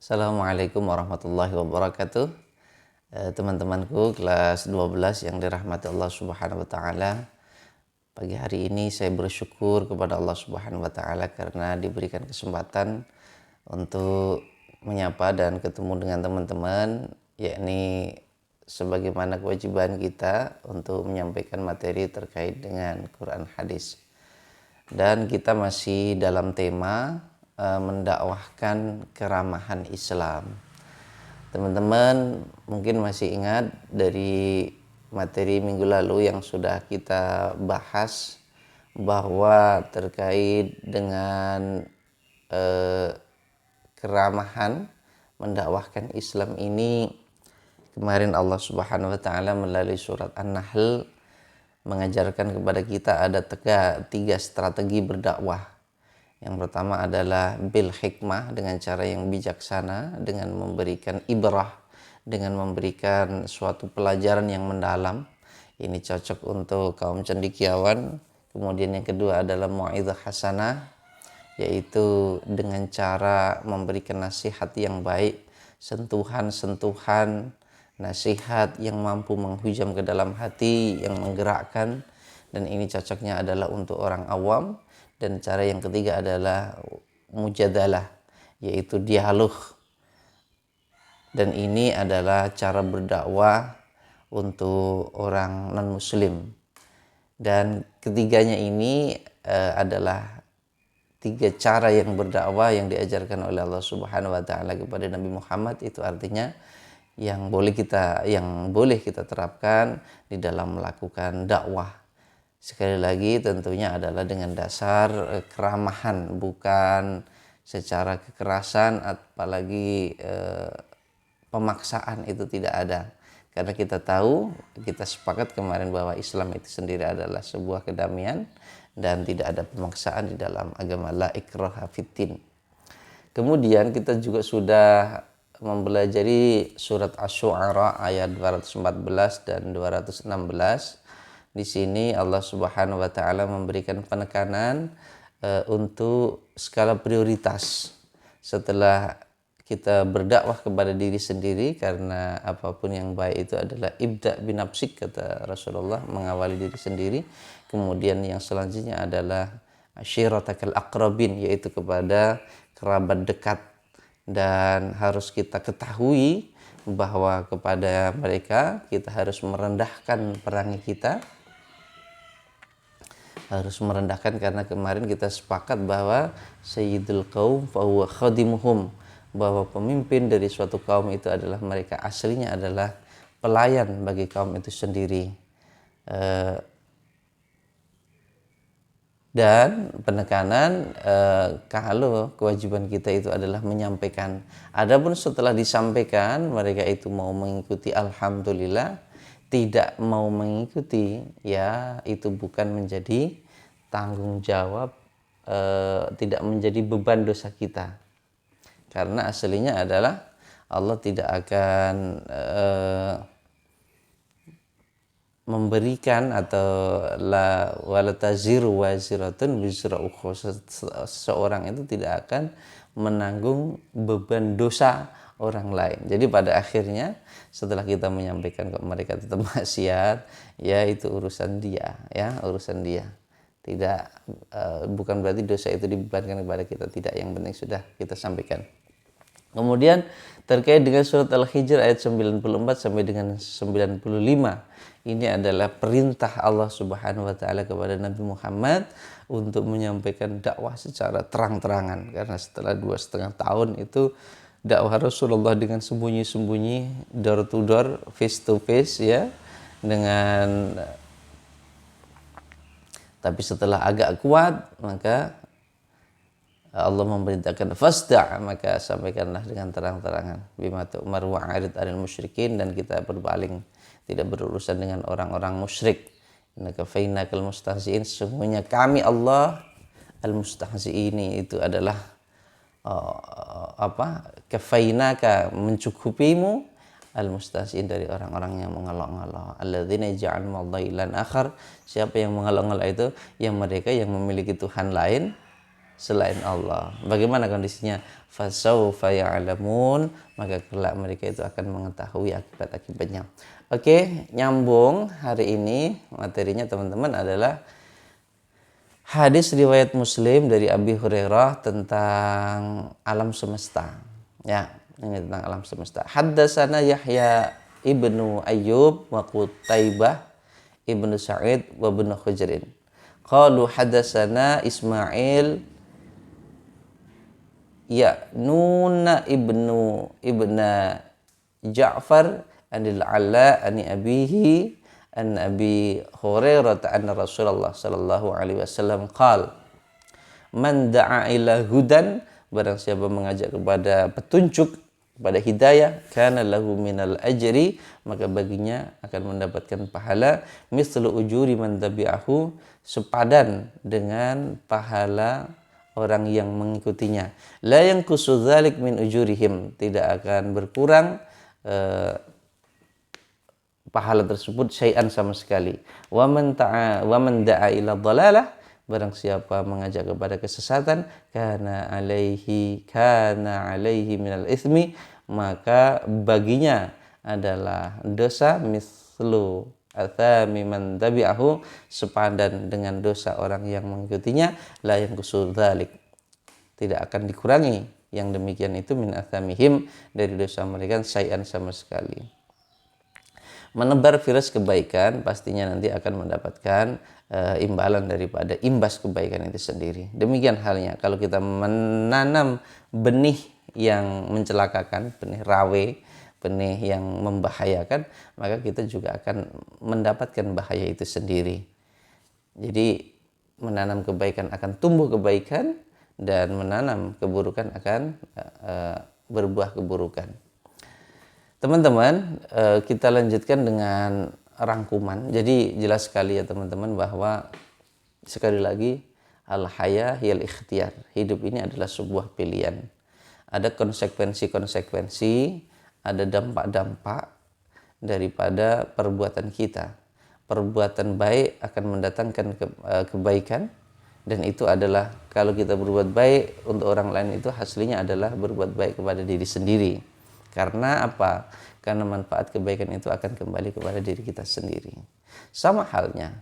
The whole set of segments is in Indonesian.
Assalamualaikum warahmatullahi wabarakatuh. Teman-temanku kelas 12 yang dirahmati Allah Subhanahu wa taala. Pagi hari ini saya bersyukur kepada Allah Subhanahu wa taala karena diberikan kesempatan untuk menyapa dan ketemu dengan teman-teman, yakni sebagaimana kewajiban kita untuk menyampaikan materi terkait dengan Quran hadis. Dan kita masih dalam tema mendakwahkan keramahan Islam. Teman-teman mungkin masih ingat dari materi minggu lalu yang sudah kita bahas bahwa terkait dengan keramahan mendakwahkan Islam ini, kemarin Allah Subhanahu wa taala melalui surat An-Nahl mengajarkan kepada kita ada tiga strategi berdakwah. Yang pertama adalah bil hikmah, dengan cara yang bijaksana, dengan memberikan ibrah, dengan memberikan suatu pelajaran yang mendalam. Ini cocok untuk kaum cendekiawan. Kemudian yang kedua adalah mau'izah hasanah, yaitu dengan cara memberikan nasihat yang baik, sentuhan-sentuhan nasihat yang mampu menghujam ke dalam hati, yang menggerakkan. Dan ini cocoknya adalah untuk orang awam. Dan cara yang ketiga adalah mujadalah, yaitu dialog. Dan ini adalah cara berdakwah untuk orang non-muslim. Dan ketiganya ini adalah tiga cara yang berdakwah yang diajarkan oleh Allah Subhanahu wa taala kepada Nabi Muhammad. Itu artinya yang boleh kita terapkan di dalam melakukan dakwah. Sekali lagi tentunya adalah dengan dasar keramahan, bukan secara kekerasan, apalagi pemaksaan, itu tidak ada. Karena kita tahu, kita sepakat kemarin bahwa Islam itu sendiri adalah sebuah kedamaian dan tidak ada pemaksaan di dalam agama, la ikraha fiddin. Kemudian kita juga sudah mempelajari surat Asy-Syu'ara ayat 214 dan 216. Di sini Allah Subhanahu wa taala memberikan penekanan untuk skala prioritas. Setelah kita berdakwah kepada diri sendiri, karena apapun yang baik itu adalah ibda binafsik, kata Rasulullah, mengawali diri sendiri. Kemudian yang selanjutnya adalah asyiratakal aqrabin, yaitu kepada kerabat dekat. Dan harus kita ketahui bahwa kepada mereka kita harus merendahkan perangai kita, harus merendahkan, karena kemarin kita sepakat bahwa sayyidul qaum fa huwa khadimuhum, bahwa pemimpin dari suatu kaum itu adalah mereka aslinya adalah pelayan bagi kaum itu sendiri. Dan penekanan kalau kewajiban kita itu adalah menyampaikan. Adapun setelah disampaikan mereka itu mau mengikuti, alhamdulillah. Tidak mau mengikuti, ya itu bukan menjadi tanggung jawab, tidak menjadi beban dosa kita. Karena aslinya adalah Allah tidak akan memberikan atau la wala taziru waziratun wizra ukhra, seseorang itu tidak akan menanggung beban dosa orang lain. Jadi pada akhirnya setelah kita menyampaikan ke mereka tetap maksiat, ya itu urusan dia, ya urusan dia. Tidak bukan berarti dosa itu dibebankan kepada kita, tidak, yang penting sudah kita sampaikan. Kemudian terkait dengan surat Al-Hijr ayat 94 sampai dengan 95, ini adalah perintah Allah Subhanahu wa taala kepada Nabi Muhammad untuk menyampaikan dakwah secara terang-terangan. Karena setelah 2,5 tahun itu dakwah Rasulullah dengan sembunyi-sembunyi, door to door, face to face, ya, dengan tapi setelah agak kuat maka Allah memerintahkan fasda', maka sampaikanlah dengan terang-terangan, bima tu'mar wa'arid 'anil musyrikin, dan kita berpaling, tidak berurusan dengan orang-orang musyrik. Innaka fainakal mustahzi'in, sesungguhnya kami Allah al-mustahzi'ini, itu adalah kafainaka, mencukupimu, al-mustahzi'in, dari orang-orang yang mengelak-ngelak. Alladzina ja'alu ma'allahi ilahan akhar, siapa yang mengelak-ngelak itu, yang mereka yang memiliki Tuhan lain selain Allah. Bagaimana kondisinya? Fasaufa ya'lamun, maka kelak mereka itu akan mengetahui akibat-akibatnya. Oke, nyambung hari ini materinya teman-teman adalah hadis riwayat Muslim dari Abi Hurairah tentang alam semesta. Ya, ini tentang alam semesta. Haddatsana Yahya ibnu Ayyub wa Qutaibah ibnu Sa'id wa ibnu Khujrin. Qalu haddatsana Ismail Nuna ibna Ja'far anil Ala ani abihi an Abi Hurairah anna Rasulullah sallallahu alaihi wasallam qala man da'a ila hudan, barang siapa mengajak kepada petunjuk, kepada hidayah, kana lahu minal ajri, maka baginya akan mendapatkan pahala mislu ujuri man tabi'ahu, sepadan dengan pahala orang yang mengikutinya. La yanqusu dzalik min ujurihim, tidak akan berkurang pahala tersebut syai'an sama sekali. Wa man da'a ila dhalalah, barang siapa mengajak kepada kesesatan, kana alaihi minal itsmi, maka baginya adalah dosa mislu athami man tabi'ahu, sepadan dengan dosa orang yang mengikutinya. La yanqusu dzalik, tidak akan dikurangi yang demikian itu min athamihim, dari dosa mereka syai'an sama sekali. Menebar virus kebaikan pastinya nanti akan mendapatkan imbalan daripada imbas kebaikan itu sendiri. Demikian halnya kalau kita menanam benih yang mencelakakan, benih rawe, benih yang membahayakan, maka kita juga akan mendapatkan bahaya itu sendiri. Jadi menanam kebaikan akan tumbuh kebaikan, dan menanam keburukan akan berbuah keburukan. Teman-teman, kita lanjutkan dengan rangkuman. Jadi jelas sekali ya teman-teman, bahwa sekali lagi al-haya hiyal ikhtiyar, hidup ini adalah sebuah pilihan. Ada konsekuensi-konsekuensi, ada dampak-dampak daripada perbuatan kita. Perbuatan baik akan mendatangkan kebaikan, dan itu adalah kalau kita berbuat baik untuk orang lain, itu hasilnya adalah berbuat baik kepada diri sendiri. Karena apa? Karena manfaat kebaikan itu akan kembali kepada diri kita sendiri. Sama halnya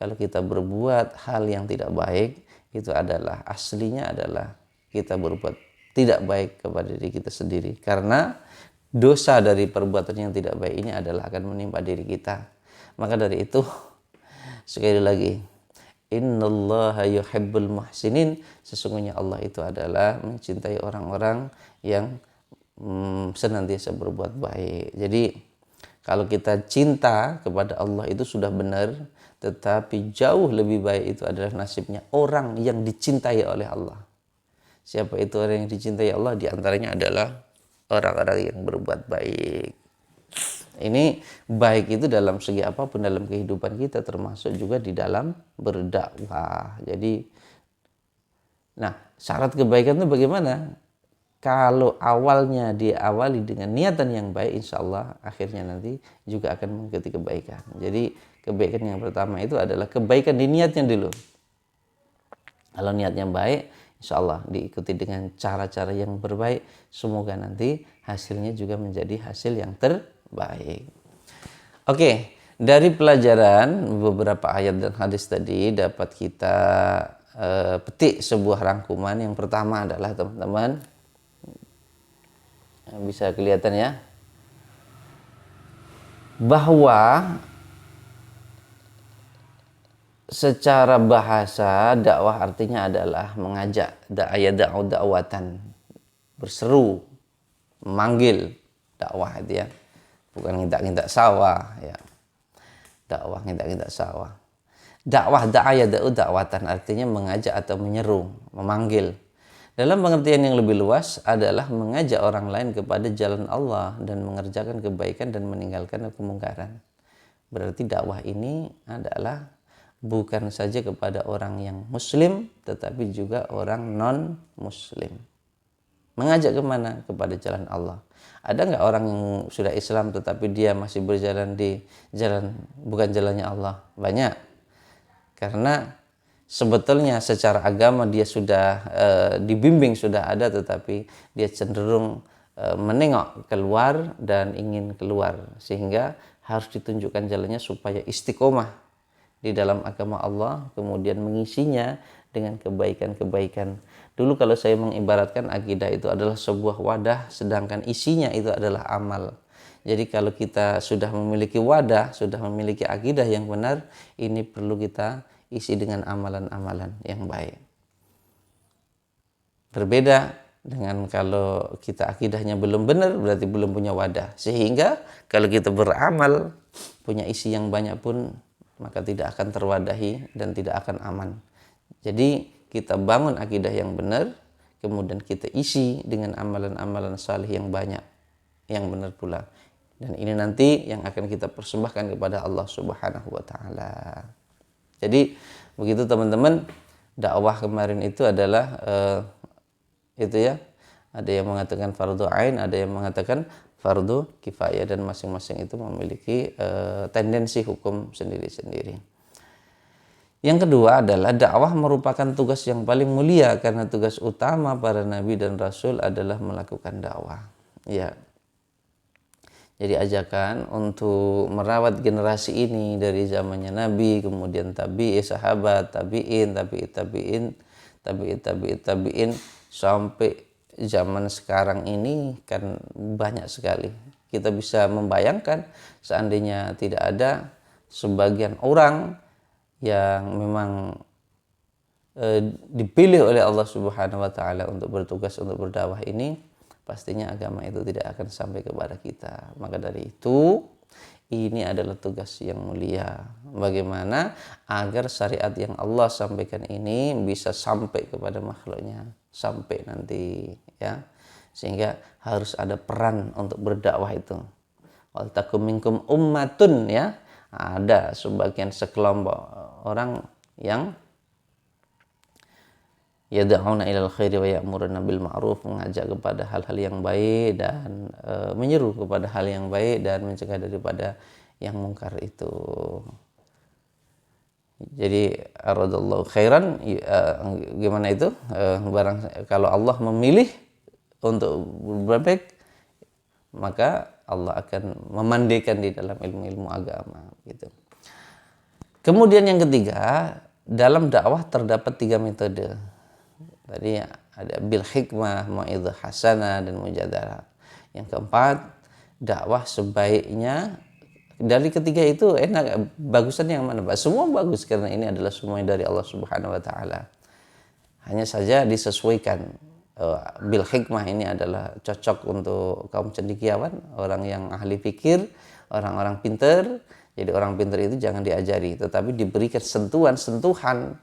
kalau kita berbuat hal yang tidak baik, itu adalah aslinya adalah kita berbuat tidak baik kepada diri kita sendiri. Karena dosa dari perbuatan yang tidak baik ini adalah akan menimpa diri kita. Maka dari itu, sekali lagi, innallaha yuhibbul muhsinin, sesungguhnya Allah itu adalah mencintai orang-orang yang senantiasa berbuat baik. Jadi kalau kita cinta kepada Allah itu sudah benar, tetapi jauh lebih baik itu adalah nasibnya orang yang dicintai oleh Allah. Siapa itu orang yang dicintai Allah? Di antaranya adalah orang-orang yang berbuat baik. Ini baik itu dalam segi apapun dalam kehidupan kita, termasuk juga di dalam berdakwah. Jadi, nah, syarat kebaikan itu bagaimana? Kalau awalnya diawali dengan niatan yang baik, insya Allah akhirnya nanti juga akan mengikuti kebaikan. Jadi kebaikan yang pertama itu adalah kebaikan di niatnya dulu. Kalau niatnya baik, insya Allah diikuti dengan cara-cara yang berbaik, semoga nanti hasilnya juga menjadi hasil yang terbaik. Oke, dari pelajaran beberapa ayat dan hadis tadi dapat kita petik sebuah rangkuman. Yang pertama adalah teman-teman, bisa kelihatan ya, bahwa secara bahasa dakwah artinya adalah mengajak, da'watan, berseru, memanggil, dakwah itu ya, bukan ngintak-ngintak sawah ya. Dakwah ngintak-ngintak sawah. Dakwah da'watan artinya mengajak atau menyeru, memanggil. Dalam pengertian yang lebih luas adalah mengajak orang lain kepada jalan Allah dan mengerjakan kebaikan dan meninggalkan kemungkaran. Berarti dakwah ini adalah bukan saja kepada orang yang muslim, tetapi juga orang non-muslim. Mengajak kemana? Kepada jalan Allah. Ada nggak orang yang sudah Islam tetapi dia masih berjalan di jalan bukan jalannya Allah? Banyak. Karena sebetulnya secara agama dia sudah dibimbing, sudah ada, tetapi dia cenderung menengok keluar dan ingin keluar, sehingga harus ditunjukkan jalannya supaya istiqomah di dalam agama Allah, kemudian mengisinya dengan kebaikan-kebaikan. Dulu kalau saya mengibaratkan akidah itu adalah sebuah wadah, sedangkan isinya itu adalah amal. Jadi kalau kita sudah memiliki wadah, sudah memiliki akidah yang benar, ini perlu kita isi dengan amalan-amalan yang baik. Berbeda dengan kalau kita akidahnya belum benar, berarti belum punya wadah. Sehingga kalau kita beramal, punya isi yang banyak pun, maka tidak akan terwadahi dan tidak akan aman. Jadi kita bangun akidah yang benar, kemudian kita isi dengan amalan-amalan salih yang banyak, yang benar pula. Dan ini nanti yang akan kita persembahkan kepada Allah Subhanahu wa taala. Jadi begitu teman-teman, dakwah kemarin itu adalah itu ya. Ada yang mengatakan fardu ain, ada yang mengatakan fardu kifayah, dan masing-masing itu memiliki tendensi hukum sendiri-sendiri. Yang kedua adalah dakwah merupakan tugas yang paling mulia, karena tugas utama para nabi dan rasul adalah melakukan dakwah. Ya. Jadi ajakan untuk merawat generasi ini dari zamannya Nabi, kemudian tabi'i, sahabat, tabi'in, tabi'in sampai zaman sekarang ini kan banyak sekali. Kita bisa membayangkan seandainya tidak ada sebagian orang yang memang dipilih oleh Allah Subhanahu wa taala untuk bertugas untuk berdakwah ini, pastinya agama itu tidak akan sampai kepada kita. Maka dari itu, ini adalah tugas yang mulia. Bagaimana agar syariat yang Allah sampaikan ini bisa sampai kepada makhluknya, sampai nanti, ya. Sehingga harus ada peran untuk berdakwah itu. Wal takum minkum ummatun, ya. Ada sebagian sekelompok orang yang yad'una ilal khairi wa ya'muruna bil ma'ruf, mengajak kepada hal-hal yang baik dan menyeru kepada hal yang baik dan mencegah daripada yang mungkar itu. Jadi aradallahu khairan, gimana itu? Barang kalau Allah memilih untuk berbaik, maka Allah akan memandikan di dalam ilmu-ilmu agama gitu. Kemudian yang ketiga, dalam dakwah terdapat 3 metode. Tadi ada bil hikmah, mau'izah hasanah, dan mujadalah. Yang keempat, dakwah sebaiknya. Dari ketiga itu enak, bagusan yang mana, Pak? Semua bagus karena ini adalah semuanya dari Allah Subhanahu wa taala. Hanya saja disesuaikan. Bil hikmah ini adalah cocok untuk kaum cendekiawan, orang yang ahli fikir, orang-orang pintar. Jadi orang pintar itu jangan diajari, tetapi diberikan sentuhan-sentuhan,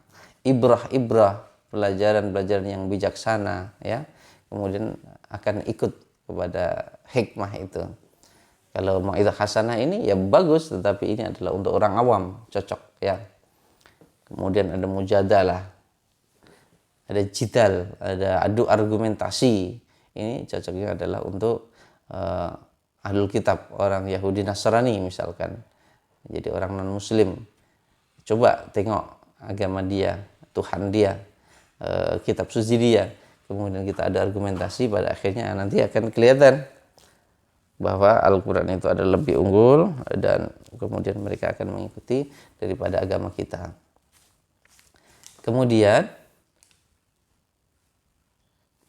ibrah-ibrah, pelajaran-pelajaran yang bijaksana, ya. Kemudian akan ikut kepada hikmah itu. Kalau mau'izah hasanah ini ya bagus, tetapi ini adalah untuk orang awam, cocok, ya. Kemudian ada mujadalah, ada jidal, ada adu argumentasi. Ini cocoknya adalah untuk ahlul kitab, orang Yahudi Nasrani misalkan. Jadi orang non muslim. Coba tengok agama dia, Tuhan dia, kitab suci dia. Kemudian kita ada argumentasi, pada akhirnya nanti akan kelihatan bahwa Al-Quran itu adalah lebih unggul, dan kemudian mereka akan mengikuti daripada agama kita. Kemudian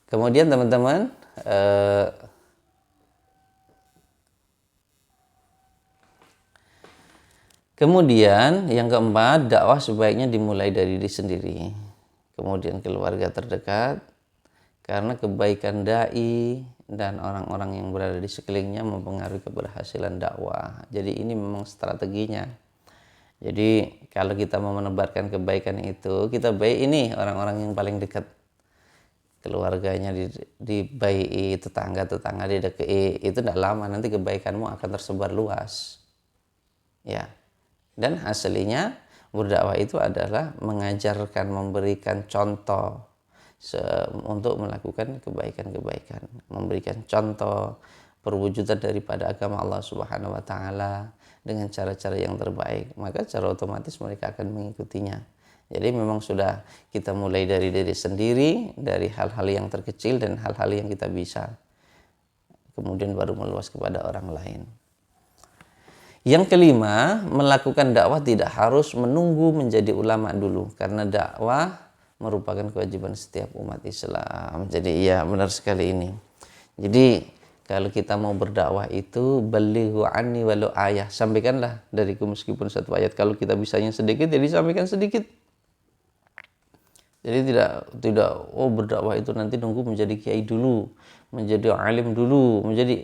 teman-teman, kemudian yang keempat, dakwah sebaiknya dimulai dari diri sendiri, kemudian keluarga terdekat, karena kebaikan dai dan orang-orang yang berada di sekelilingnya mempengaruhi keberhasilan dakwah. Jadi ini memang strateginya. Jadi kalau kita mau menebarkan kebaikan itu, kita baik ini orang-orang yang paling dekat, keluarganya dibaiki, tetangga-tetangga didekati, itu tidak lama nanti kebaikanmu akan tersebar luas, ya. Dan hasilnya berdakwah itu adalah mengajarkan, memberikan contoh untuk melakukan kebaikan-kebaikan, memberikan contoh perwujudan daripada agama Allah Subhanahu wa taala dengan cara-cara yang terbaik, maka secara otomatis mereka akan mengikutinya. Jadi memang sudah kita mulai dari diri sendiri, dari hal-hal yang terkecil dan hal-hal yang kita bisa. Kemudian baru meluas kepada orang lain. Yang kelima, melakukan dakwah tidak harus menunggu menjadi ulama dulu, karena dakwah merupakan kewajiban setiap umat Islam. Jadi iya, benar sekali ini. Jadi kalau kita mau berdakwah itu balighu anni walau ayah, sampaikanlah dariku meskipun satu ayat. Kalau kita bisanya sedikit, jadi sampaikan sedikit. Jadi tidak berdakwah itu nanti nunggu menjadi kiai dulu, menjadi alim dulu, menjadi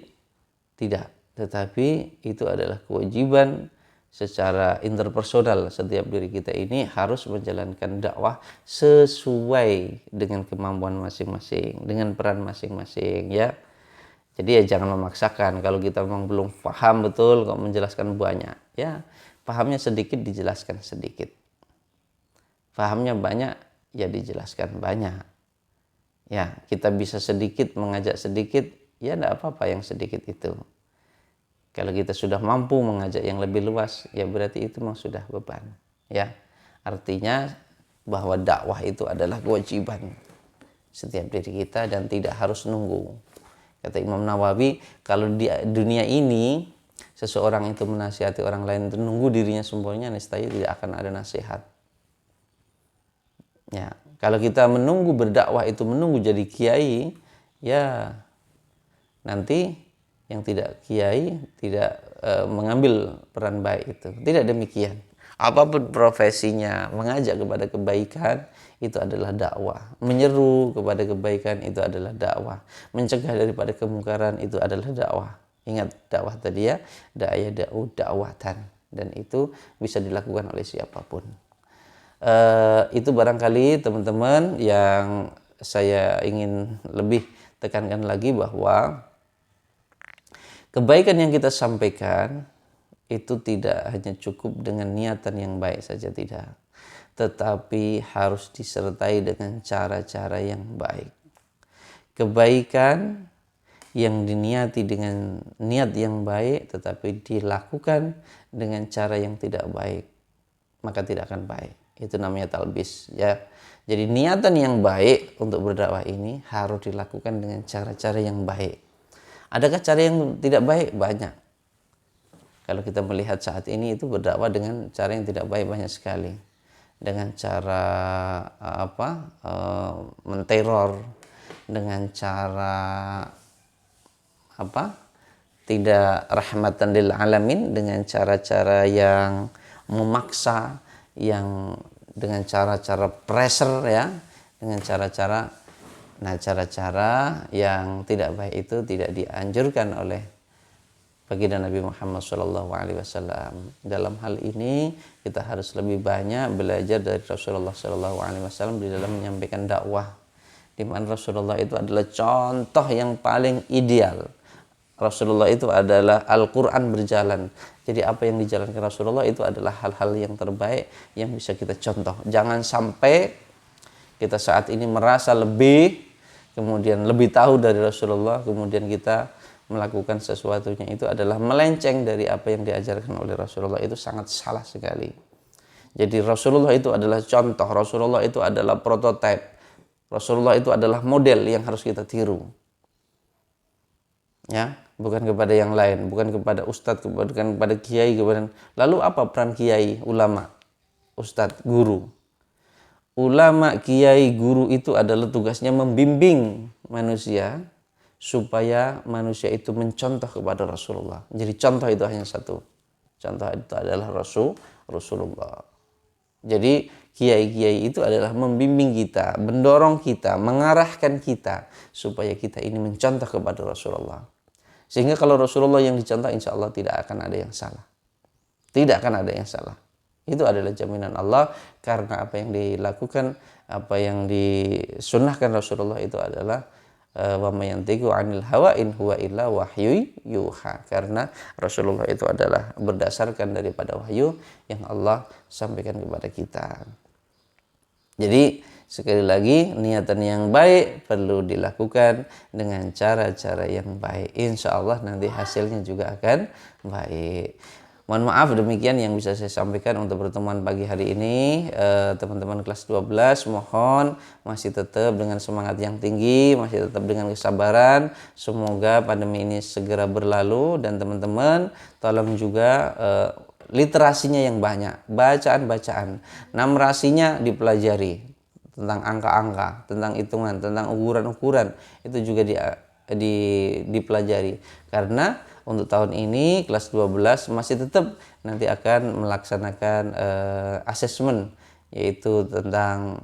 tidak. Tetapi itu adalah kewajiban secara interpersonal. Setiap diri kita ini harus menjalankan dakwah sesuai dengan kemampuan masing-masing, dengan peran masing-masing, ya. Jadi ya jangan memaksakan. Kalau kita memang belum paham betul kok menjelaskan banyak, ya pahamnya sedikit dijelaskan sedikit. Pahamnya banyak ya dijelaskan banyak. Ya, kita bisa sedikit mengajak sedikit, ya tidak apa-apa yang sedikit itu. Kalau kita sudah mampu mengajak yang lebih luas, ya berarti itu memang sudah beban. Ya, artinya bahwa dakwah itu adalah kewajiban setiap diri kita dan tidak harus nunggu. Kata Imam Nawawi, kalau di dunia ini seseorang itu menasihati orang lain itu nunggu dirinya sempurna, niscaya tidak akan ada nasihat. Ya, kalau kita menunggu berdakwah itu menunggu jadi kiai, ya nanti yang tidak kiai tidak mengambil peran baik itu. Tidak demikian. Apapun profesinya, mengajak kepada kebaikan itu adalah dakwah. Menyeru kepada kebaikan itu adalah dakwah. Mencegah daripada kemungkaran itu adalah dakwah. Ingat dakwah tadi ya, dakwatan, dan itu bisa dilakukan oleh siapapun. Itu barangkali teman-teman yang saya ingin lebih tekankan lagi, bahwa kebaikan yang kita sampaikan itu tidak hanya cukup dengan niatan yang baik saja, tidak. Tetapi harus disertai dengan cara-cara yang baik. Kebaikan yang diniati dengan niat yang baik tetapi dilakukan dengan cara yang tidak baik, maka tidak akan baik. Itu namanya talbis, ya. Jadi niatan yang baik untuk berdakwah ini harus dilakukan dengan cara-cara yang baik. Adakah cara yang tidak baik? Banyak. Kalau kita melihat saat ini itu berdakwah dengan cara yang tidak baik banyak sekali. Dengan cara menteror, dengan cara tidak rahmatan lil alamin, dengan cara-cara yang memaksa, yang dengan cara-cara pressure, ya, dengan cara-cara yang tidak baik itu tidak dianjurkan oleh baginda Nabi Muhammad SAW. Dalam hal ini kita harus lebih banyak belajar dari Rasulullah SAW di dalam menyampaikan dakwah, di mana Rasulullah itu adalah contoh yang paling ideal. Rasulullah itu adalah Al-Quran berjalan. Jadi apa yang dijalankan Rasulullah itu adalah hal-hal yang terbaik yang bisa kita contoh. Jangan sampai kita saat ini merasa kemudian lebih tahu dari Rasulullah, kemudian kita melakukan sesuatunya itu adalah melenceng dari apa yang diajarkan oleh Rasulullah. Itu sangat salah sekali. Jadi Rasulullah itu adalah contoh, Rasulullah itu adalah prototipe, Rasulullah itu adalah model yang harus kita tiru. Ya, bukan kepada yang lain, bukan kepada ustadz, bukan kepada kiai, lalu apa peran kiai, ulama, ustadz, guru? Ulama, kiai, guru itu adalah tugasnya membimbing manusia supaya manusia itu mencontoh kepada Rasulullah. Jadi contoh itu hanya satu. Contoh itu adalah Rasulullah. Jadi kiai-kiai itu adalah membimbing kita, mendorong kita, mengarahkan kita supaya kita ini mencontoh kepada Rasulullah. Sehingga kalau Rasulullah yang dicontoh, insya Allah tidak akan ada yang salah. Tidak akan ada yang salah. Itu adalah jaminan Allah, karena apa yang dilakukan, apa yang disunnahkan Rasulullah itu adalah wa may yantiqu 'anil hawa in huwa illa wahyu yuha. Karena Rasulullah itu adalah berdasarkan daripada wahyu yang Allah sampaikan kepada kita. Jadi sekali lagi, niatan yang baik perlu dilakukan dengan cara-cara yang baik. Insya Allah nanti hasilnya juga akan baik. Mohon maaf, demikian yang bisa saya sampaikan untuk pertemuan pagi hari ini. Teman-teman kelas 12 mohon masih tetap dengan semangat yang tinggi, masih tetap dengan kesabaran. Semoga pandemi ini segera berlalu, dan teman-teman tolong juga literasinya yang banyak, bacaan-bacaan, numrasinya dipelajari, tentang angka-angka, tentang hitungan, tentang ukuran-ukuran, itu juga dipelajari. Karena untuk tahun ini kelas 12 masih tetap nanti akan melaksanakan asesmen, yaitu tentang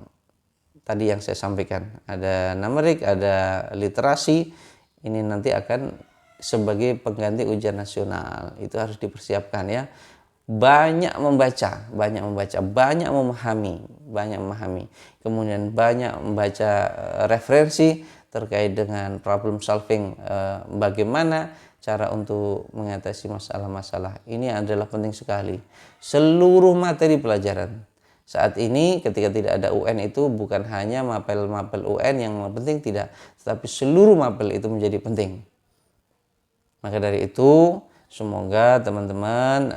tadi yang saya sampaikan, ada numerik, ada literasi. Ini nanti akan sebagai pengganti ujian nasional, itu harus dipersiapkan ya. Banyak membaca, banyak memahami, kemudian banyak membaca referensi terkait dengan problem solving, bagaimana cara untuk mengatasi masalah-masalah. Ini adalah penting sekali. Seluruh materi pelajaran saat ini ketika tidak ada UN itu bukan hanya mapel-mapel UN yang penting, tidak, tetapi seluruh mapel itu menjadi penting. Maka dari itu semoga teman-teman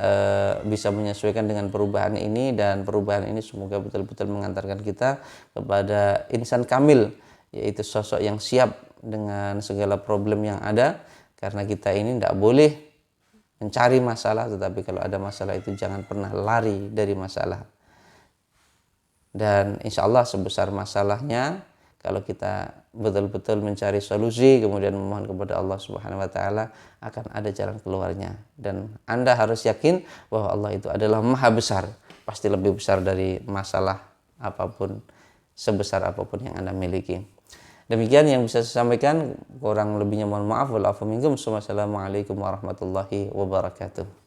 bisa menyesuaikan dengan perubahan ini, dan perubahan ini semoga betul-betul mengantarkan kita kepada insan kamil, yaitu sosok yang siap dengan segala problem yang ada. Karena kita ini tidak boleh mencari masalah, tetapi kalau ada masalah itu jangan pernah lari dari masalah. Dan insya Allah sebesar masalahnya, kalau kita betul-betul mencari solusi, kemudian memohon kepada Allah Subhanahu wa Ta'ala, akan ada jalan keluarnya. Dan Anda harus yakin bahwa Allah itu adalah Maha Besar, pasti lebih besar dari masalah apapun, sebesar apapun yang Anda miliki. Demikian yang bisa saya sampaikan, kurang lebihnya mohon maaf. Wassalamualaikum warahmatullahi wabarakatuh.